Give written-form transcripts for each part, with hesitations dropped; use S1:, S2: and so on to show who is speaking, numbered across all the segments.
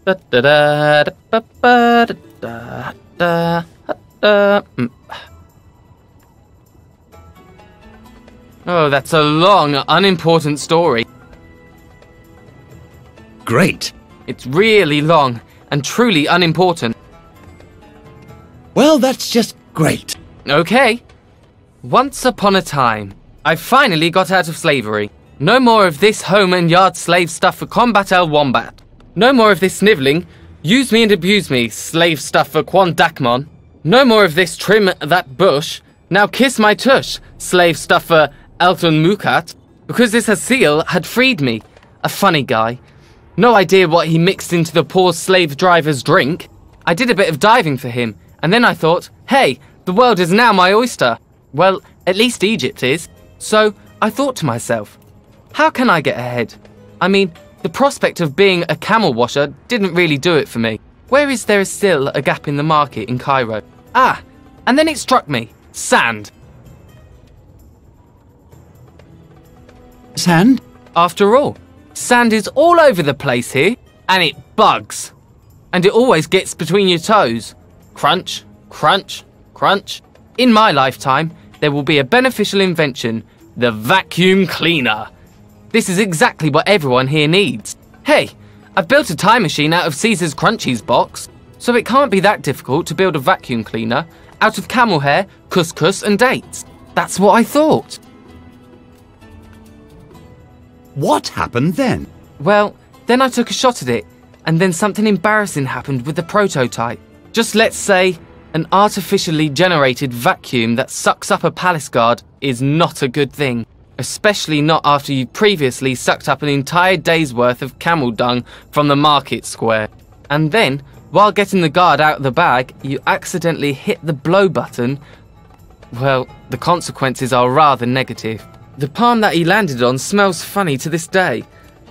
S1: Oh, that's a long, unimportant story.
S2: Great.
S1: It's really long and truly unimportant.
S2: Well, that's just great.
S1: Okay. Once upon a time, I finally got out of slavery. No more of this home and yard slave stuff for Combat El Wombat. No more of this snivelling, use me and abuse me, slave stuff for Quan Dakmon. No more of this trim that bush, now kiss my tush, slave stuff for Elton Mukat, because this Hasil had freed me. A funny guy. No idea what he mixed into the poor slave driver's drink. I did a bit of diving for him, and then I thought, hey, the world is now my oyster. Well, at least Egypt is. So I thought to myself, how can I get ahead? I mean, the prospect of being a camel washer didn't really do it for me. Where is there still a gap in the market in Cairo? Ah, and then it struck me. Sand.
S2: Sand?
S1: After all, sand is all over the place here, and it bugs. And it always gets between your toes. Crunch, crunch, crunch. In my lifetime, there will be a beneficial invention, the vacuum cleaner. This is exactly what everyone here needs. Hey, I've built a time machine out of Caesar's Crunchies box, so it can't be that difficult to build a vacuum cleaner out of camel hair, couscous and dates. That's what I thought.
S2: What happened then?
S1: Well, then I took a shot at it, and then something embarrassing happened with the prototype. Just let's say, an artificially generated vacuum that sucks up a palace guard is not a good thing. Especially not after you previously sucked up an entire day's worth of camel dung from the market square. And then, while getting the guard out of the bag, you accidentally hit the blow button. Well, the consequences are rather negative. The palm that he landed on smells funny to this day,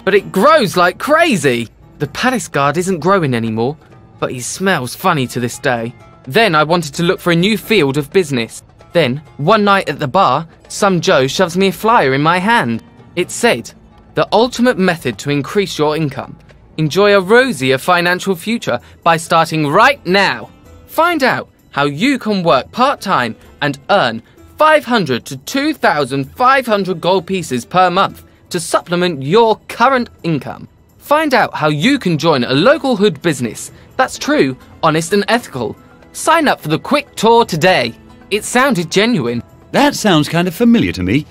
S1: but it grows like crazy. The palace guard isn't growing anymore, but he smells funny to this day. Then I wanted to look for a new field of business. Then, one night at the bar, some Joe shoves me a flyer in my hand. It said, the ultimate method to increase your income. Enjoy a rosier financial future by starting right now. Find out how you can work part-time and earn 500 to 2,500 gold pieces per month to supplement your current income. Find out how you can join a local hood business that's true, honest and ethical. Sign up for the quick tour today. It sounded genuine.
S2: That sounds kind of familiar to me.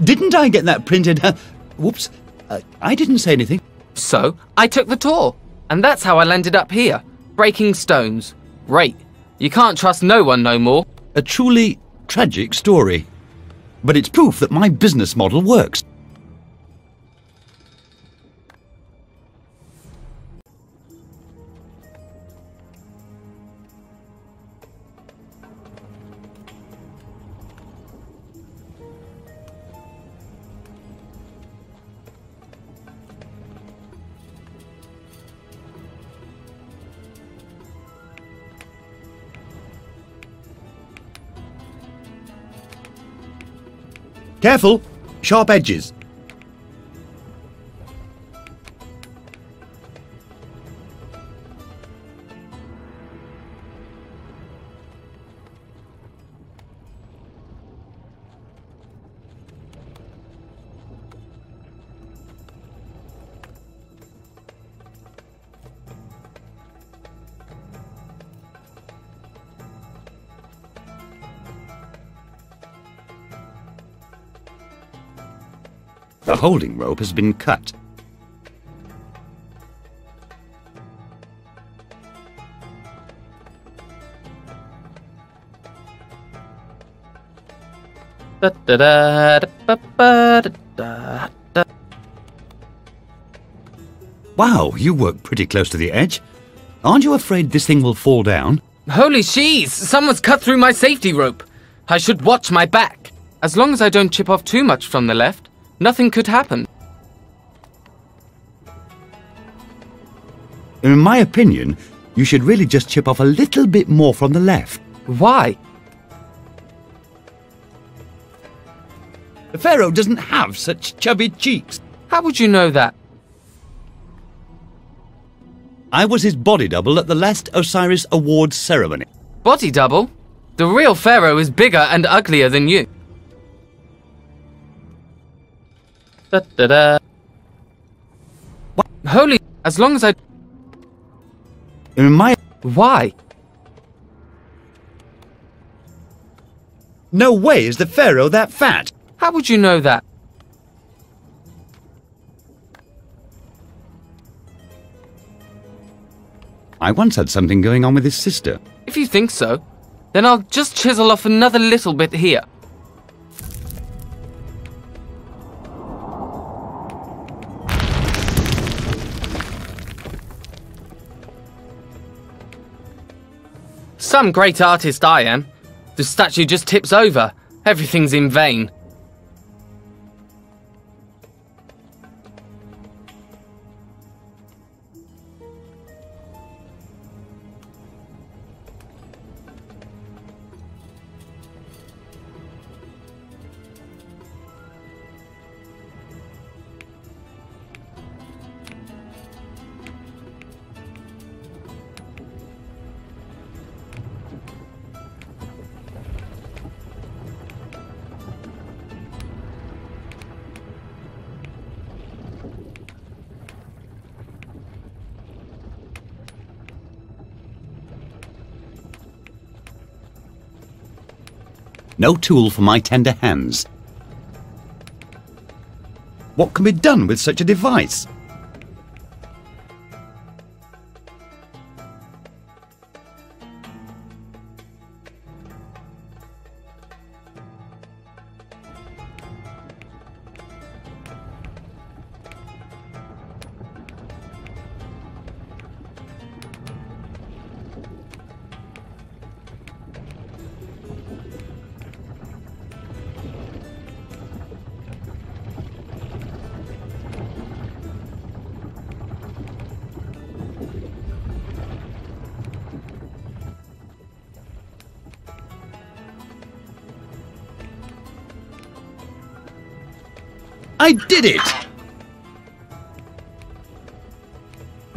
S2: Didn't I get that printed? Whoops, I didn't say anything.
S1: So, I took the tour, and that's how I landed up here, breaking stones. Great. You can't trust no one no more.
S2: A truly tragic story. But it's proof that my business model works. Careful! Sharp edges. The holding rope has been cut. Wow, you work pretty close to the edge. Aren't you afraid this thing will fall down?
S1: Holy cheese! Someone's cut through my safety rope. I should watch my back. As long as I don't chip off too much from the left, nothing could happen.
S2: In my opinion, you should really just chip off a little bit more from the left.
S1: Why?
S2: The Pharaoh doesn't have such chubby cheeks.
S1: How would you know that?
S2: I was his body double at the last Osiris Awards ceremony.
S1: Body double? The real pharaoh is bigger and uglier than you. Da-da-da. Holy... As long as I... Why?
S2: No way is the pharaoh that fat.
S1: How would you know that?
S2: I once had something going on with his sister.
S1: If you think so, then I'll just chisel off another little bit here. Some great artist I am. The statue just tips over. Everything's in vain.
S2: No tool for my tender hands. What can be done with such a device? I did it!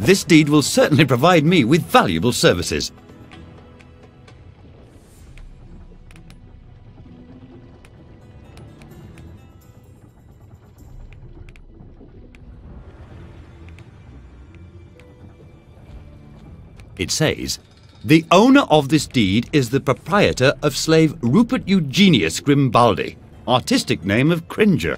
S2: This deed will certainly provide me with valuable services. It says, the owner of this deed is the proprietor of slave Rupert Eugenius Grimbaldi, artistic name of Cringer.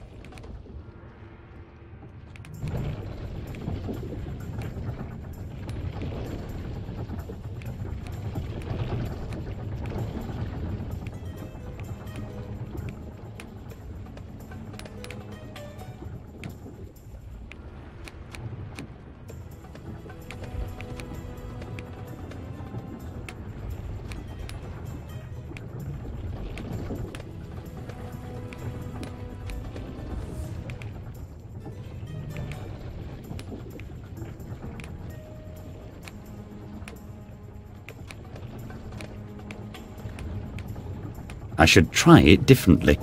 S2: I should try it differently.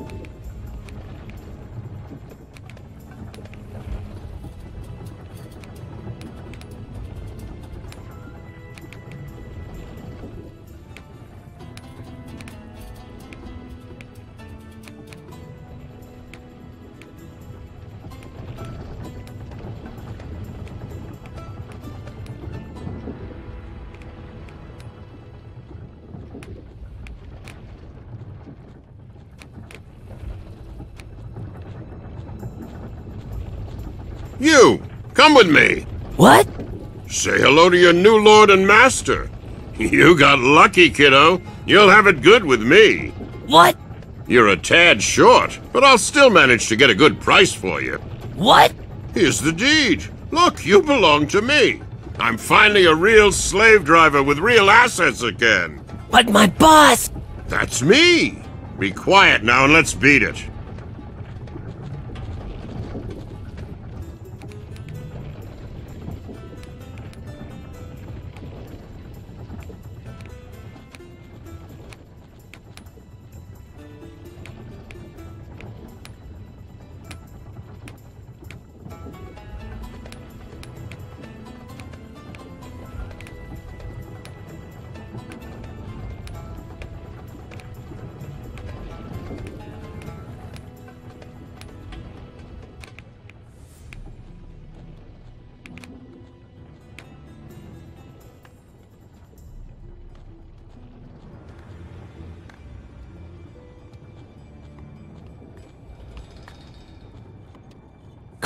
S3: You! Come with me!
S4: What?
S3: Say hello to your new lord and master. You got lucky, kiddo. You'll have it good with me.
S4: What?
S3: You're a tad short, but I'll still manage to get a good price for you.
S4: What?
S3: Here's the deed. Look, you belong to me. I'm finally a real slave driver with real assets again.
S4: But my boss!
S3: That's me. Be quiet now and let's beat it.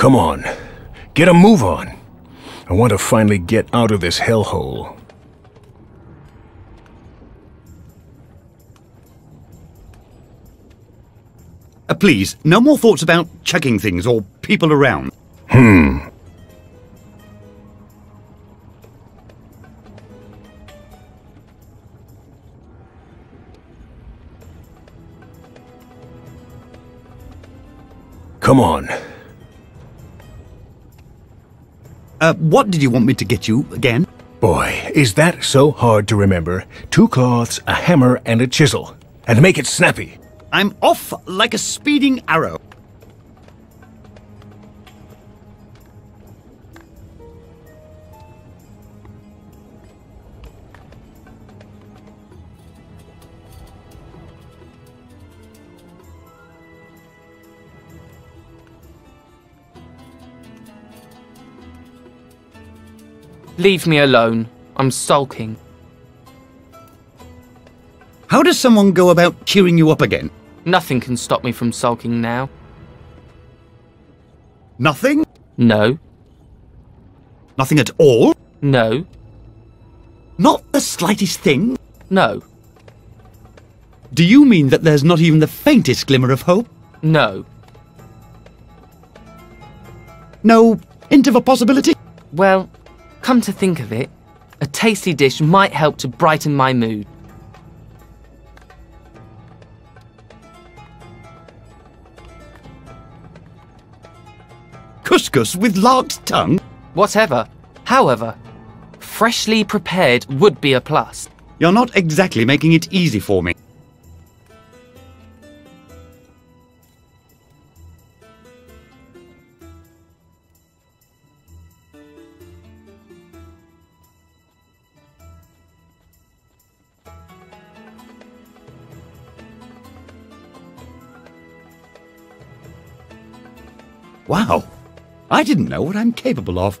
S4: Come on. Get a move on. I want to finally get out of this hellhole.
S2: Please, no more thoughts about chucking things or people around.
S4: Come on.
S2: What did you want me to get you again?
S4: Boy, is that so hard to remember. 2 cloths, a hammer, and a chisel. And make it snappy.
S2: I'm off like a speeding arrow.
S1: Leave me alone. I'm sulking.
S2: How does someone go about cheering you up again?
S1: Nothing can stop me from sulking now.
S2: Nothing?
S1: No.
S2: Nothing at all?
S1: No.
S2: Not the slightest thing?
S1: No.
S2: Do you mean that there's not even the faintest glimmer of hope?
S1: No.
S2: No hint of a possibility?
S1: Well, come to think of it, a tasty dish might help to brighten my mood.
S2: Couscous with lark's tongue?
S1: Whatever. However, freshly prepared would be a plus.
S2: You're not exactly making it easy for me. Wow, I didn't know what I'm capable of.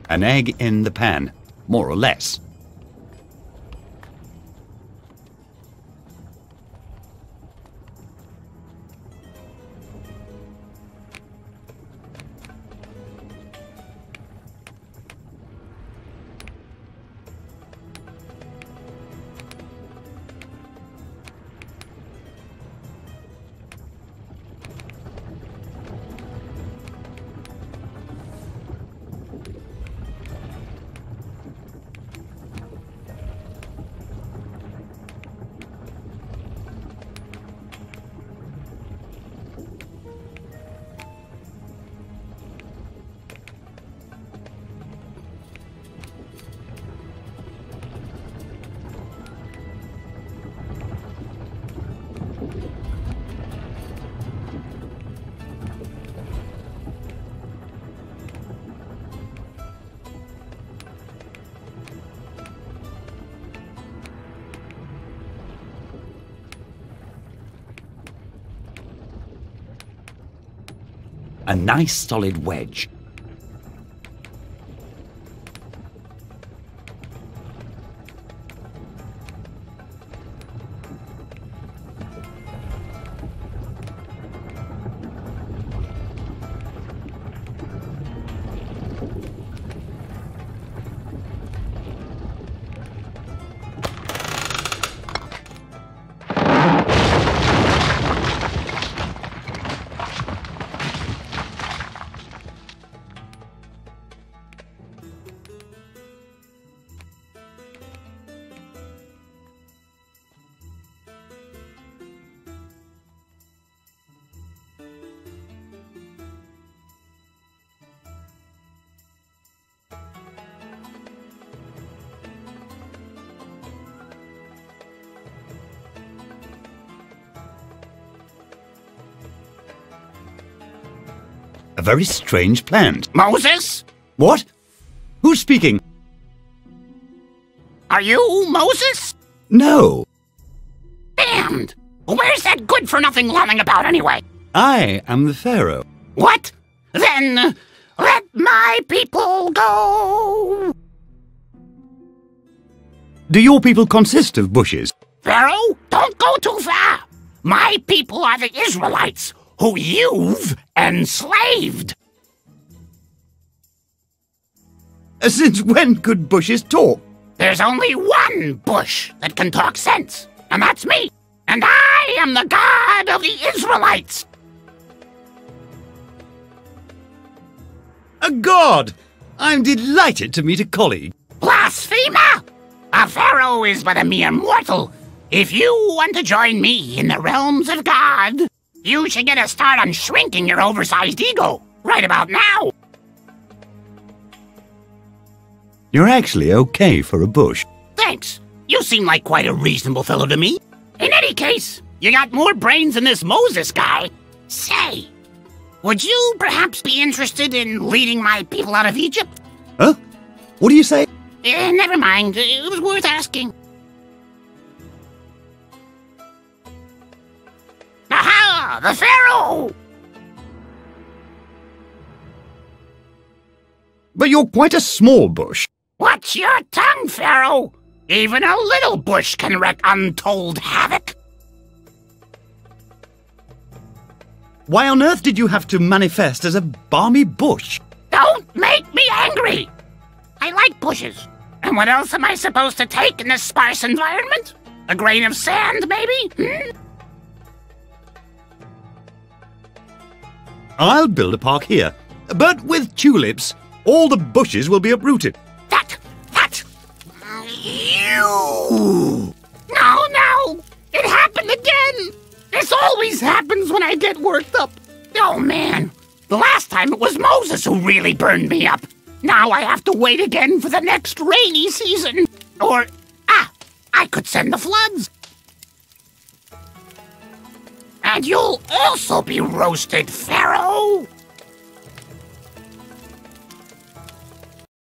S2: An egg in the pan, more or less. A nice solid wedge. A very strange plan.
S3: Moses?
S2: What? Who's speaking?
S5: Are you Moses?
S2: No,
S5: Damned! Where's that good-for-nothing lolling about anyway?
S2: I am the Pharaoh.
S5: What? Then let my people go!
S2: Do your people consist of bushes?
S5: Pharaoh, don't go too far! My people are the Israelites, who you've enslaved!
S2: Since when could bushes talk?
S5: There's only one bush that can talk sense, and that's me! And I am the God of the Israelites!
S2: A god! I'm delighted to meet a colleague.
S5: Blasphemer! A pharaoh is but a mere mortal. If you want to join me in the realms of God, you should get a start on shrinking your oversized ego right about now.
S2: You're actually okay for a bush.
S5: Thanks. You seem like quite a reasonable fellow to me. In any case, you got more brains than this Moses guy. Say, would you perhaps be interested in leading my people out of Egypt?
S2: Huh? What do you say?
S5: Never mind. It was worth asking. Aha! The Pharaoh!
S2: But you're quite a small bush.
S5: Watch your tongue, Pharaoh! Even a little bush can wreak untold havoc.
S2: Why on earth did you have to manifest as a balmy bush?
S5: Don't make me angry! I like bushes. And what else am I supposed to take in this sparse environment? A grain of sand, maybe?
S2: I'll build a park here, but with tulips. All the bushes will be uprooted.
S5: That! You! No! It happened again! This always happens when I get worked up. Oh, man. The last time it was Moses who really burned me up. Now I have to wait again for the next rainy season. Or, I could send the floods. And you'll also be roasted, Pharaoh.